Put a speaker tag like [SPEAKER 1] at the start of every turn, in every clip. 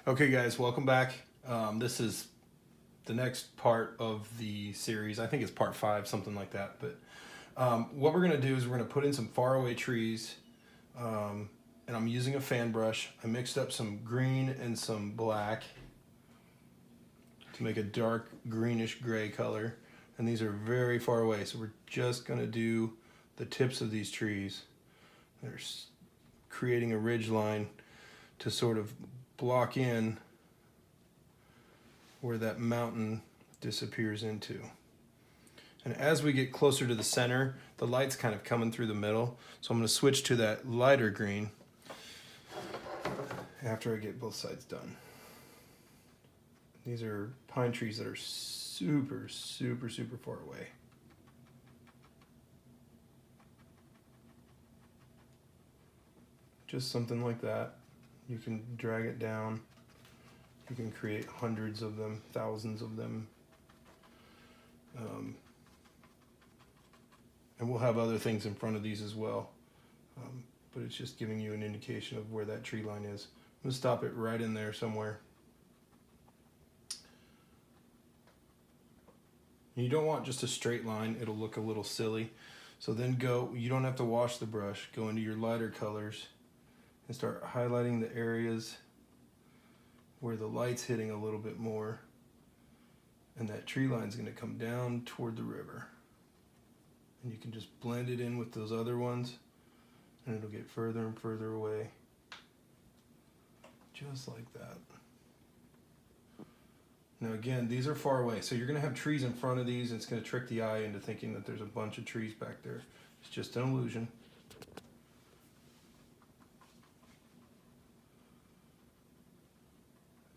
[SPEAKER 1] Okay, guys, welcome back. This is the next part of the series. I think it's part 5, something like that. But what we're going to do is we're going to put in some faraway trees, and I'm using a fan brush. I mixed up some green and some black to make a dark greenish gray color. And these are very far away, so we're just going to do the tips of these trees. They're creating a ridge line to sort of block in where that mountain disappears into. And as we get closer to the center, the light's kind of coming through the middle. So I'm going to switch to that lighter green after I get both sides done. These are pine trees that are super, super, super far away. Just something like that. You can drag it down. You can create hundreds of them, thousands of them. And we'll have other things in front of these as well. But it's just giving you an indication of where that tree line is. I'm going to stop it right in there somewhere. You don't want just a straight line. It'll look a little silly. So then you don't have to wash the brush. Go into your lighter colors and start highlighting the areas where the light's hitting a little bit more, and that tree line's going to come down toward the river. And you can just blend it in with those other ones, and it'll get further and further away. Just like that. Now again, these are far away, so you're going to have trees in front of these, and it's going to trick the eye into thinking that there's a bunch of trees back there. It's just an illusion.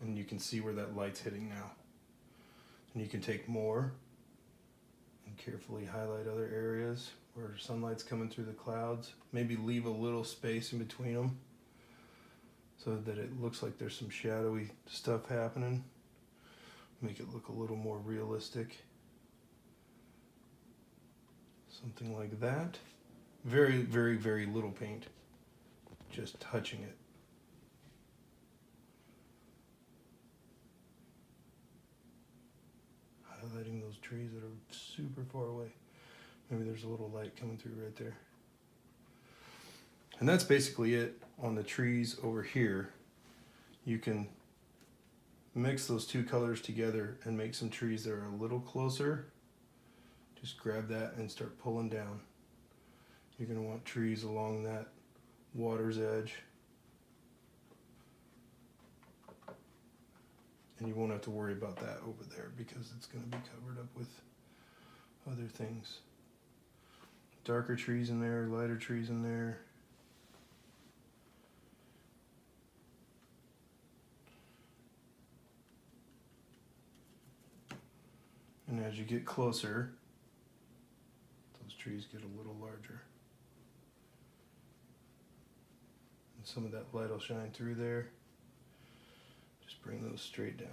[SPEAKER 1] And you can see where that light's hitting now. And you can take more and carefully highlight other areas where sunlight's coming through the clouds. Maybe leave a little space in between them so that it looks like there's some shadowy stuff happening. Make it look a little more realistic. Something like that. Very, very, very little paint. Just touching it. Highlighting those trees that are super far away. Maybe there's a little light coming through right there. And that's basically it on the trees over here. You can mix those two colors together and make some trees that are a little closer. Just grab that and start pulling down. You're going to want trees along that water's edge. And you won't have to worry about that over there because it's going to be covered up with other things. Darker trees in there, lighter trees in there. And as you get closer, those trees get a little larger. And some of that light will shine through there. Just bring those straight down.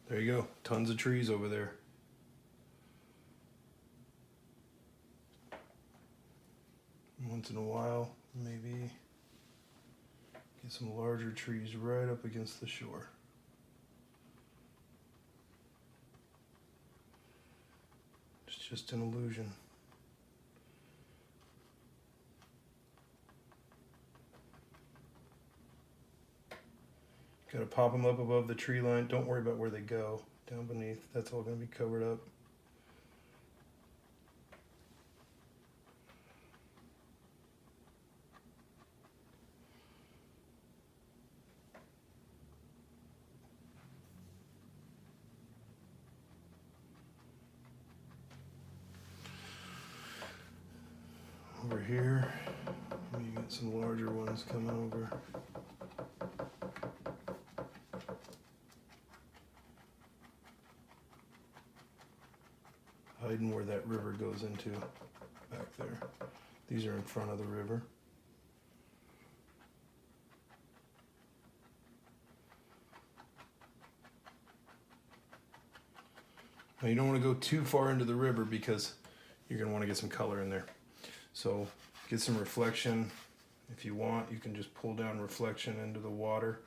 [SPEAKER 1] There you go, tons of trees over there. Once in a while, maybe get some larger trees right up against the shore. It's just an illusion. Got to pop them up above the tree line. Don't worry about where they go. Down beneath, that's all going to be covered up. Over here, you get some larger ones coming over. Hiding where that river goes into back there. These are in front of the river. Now you don't want to go too far into the river because you're going to want to get some color in there. So get some reflection. If you want, you can just pull down reflection into the water.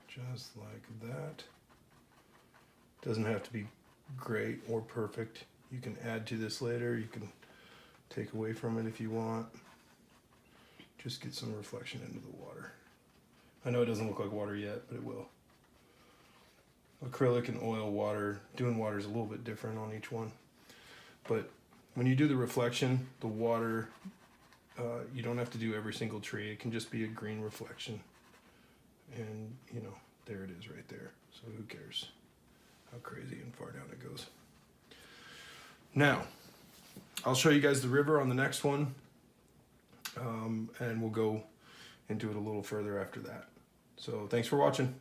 [SPEAKER 1] Just like that. Doesn't have to be great or perfect. You can add to this later. You can take away from it if you want. Just get some reflection into the water. I know it doesn't look like water yet, but it will. Acrylic and oil water, doing water is a little bit different on each one. But when you do the reflection, the water, you don't have to do every single tree. It can just be a green reflection. And, you know, there it is right there. So who cares how crazy and far down it goes. Now, I'll show you guys the river on the next one. And we'll go into it a little further after that. So thanks for watching.